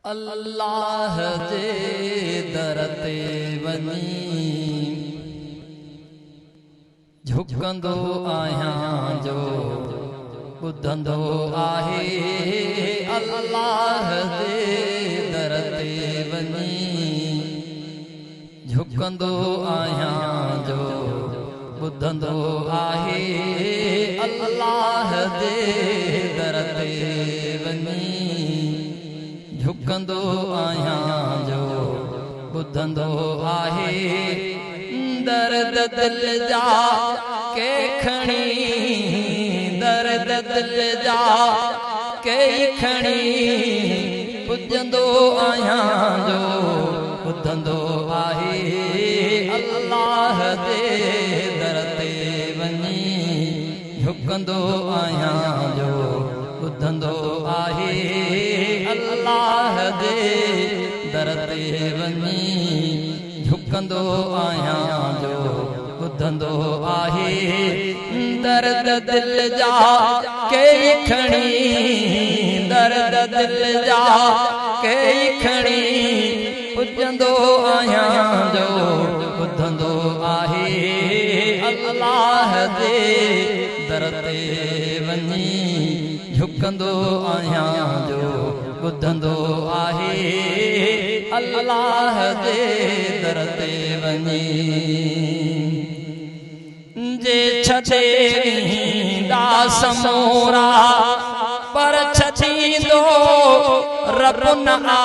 अल्लाह जे दर ते वञी झुकंदो आहियां जो ॿुधंदो आहे। अल्लाह जे दर ते वञी झुकंदो आहियां जो ॿुधंदो आहे। अल्लाह जे दर ते वञी झुकंदो आहियां जो ॿुधंदो आहे। दर्द दिल जा के खणी दर्द दिल जा के खणी पुजंदो आहियां जो ॿुधंदो आहे। अल्लाह जे दर ते वञी झुकंदो आहियां जो ॿुधंदो आहे। अल्लाह जे दर ते वञी झुकंदो आहियां जो ॿुधंदो आहे। दर्द दिल जा के खणी दर्द दिल जा के खणी पुजंदो आहियां जो ॿुधंदो आहे। अल्लाह जे दर ते वञी झुकंदो आहियां जो ॿुधंदो आहे। अल्लाह जे दर ते वञी जे छॾे ईंदा समूरा पर छॾींदो रब न आ।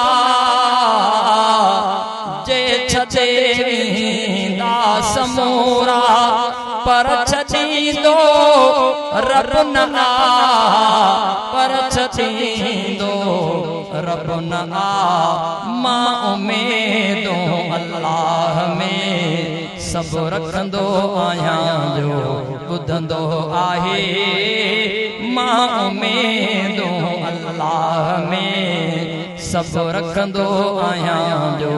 जे छॾे ईंदा समूरा पर छॾींदो रब न आ। पर छॾींदो रब न आ। मां उम्मीदों अल्लाह में सब रखंदो आहियां जो ॿुधंदो आहे। मां उम्मीदों अल्लाह में सब रखंदो आहियां जो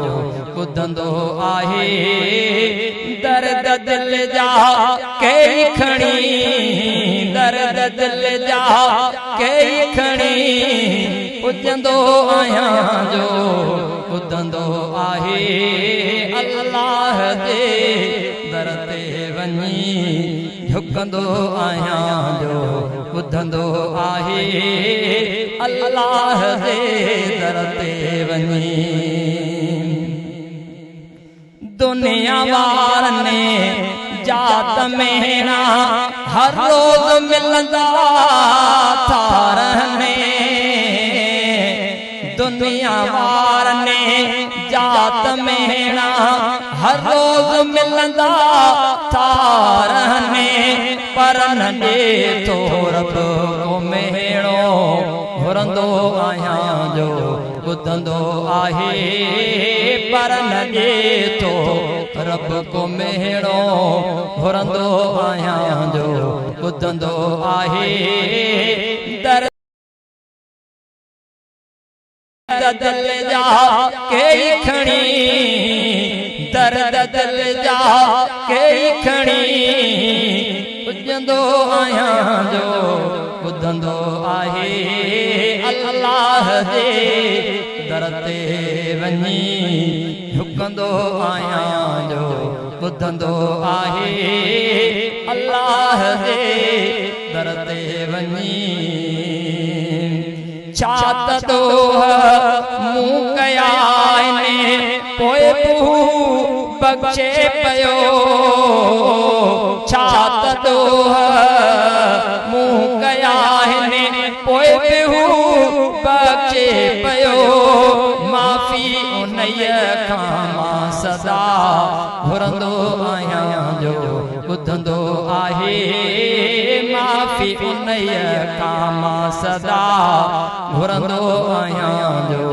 ॿुधंदो आहे। दर्द दिल जा के खणी दर्द दिल जा के खणी पुजंदो आहियां जो ॿुधंदो आहे। अल्लाह जे दर ते वञी झुकंदो आहियां जो ॿुधंदो आहे। अल्लाह जे दर ते वञी दुनिया वारने जात मेरा हर रोज मिलंदा था रहने। दुनिया वारने जात मेरा हर रोज मिलंदा था रहने। पर न ॾे तो रब को मेड़ो घुरंदो आहियां जो ॿुधंदो आहे। पर न ॾे तो रब को मेड़ो घुरंदो आहियां जो ॿुधंदो आहे। दर दिल जा के खणी दर्द दिल जा के खणी पुजंदो आहियां जो ॿुधंदो आहे। अल्लाह जे दर ते वञी झुकंदो आहियां जो ॿुधंदो आहे। अल्लाह जे दर ते वञी छात तो मुँह कया ने पोए बख्शे पयो। छात तो मुँह कया ने पोए बख्शे पयो। माफ़ी उन्हीअ खां मां सदा घुरंदो आहियां जो ॿुधंदो आहे। माफ़ी उन्हीअ खां मां सदा घुरंदो आहियां जो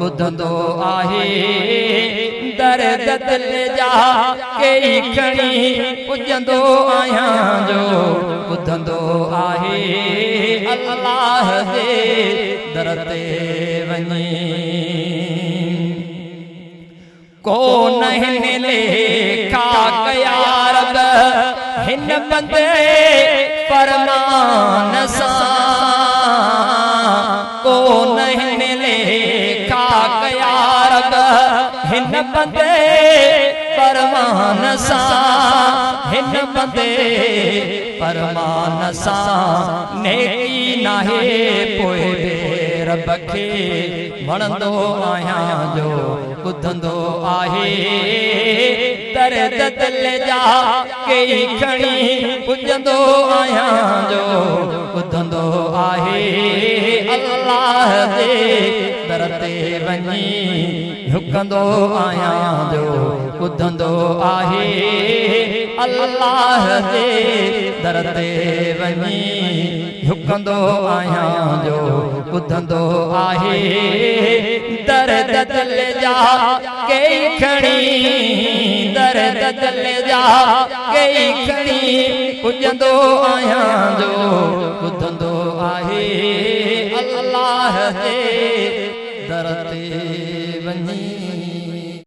ॿुधंदो आहे। दर्द दिल जा के खणी पुजंदो आहियां जो ॿुधंदो आहे। अल्लाह जे दर ते वञी को हिन लेखा कया रब हिन बंदे फरमान सां। को हिन लेखा रब हिन बंदे परमान सा हिन बंदे परमान सा नेकी नाहे पोए रब खे वणंदो आहियां जो ॿुधंदो आहे दर्द दिल जा कई खणी पुॼंदो आहियां जो ॿुधंदो आहे अल्लाह जे दर ते वञी झुकंदो आहियां जो ॿुधंदो आहे अल्लाह जे दर ते वञी झुकंदो आहियां जो ॿुधंदो आहे दर्द दिल जा कई खणी दर्द दिल जा कई खणी पुॼंदो आहियां जो ॿुधंदो आहे अल्लाह जे दर ते वञी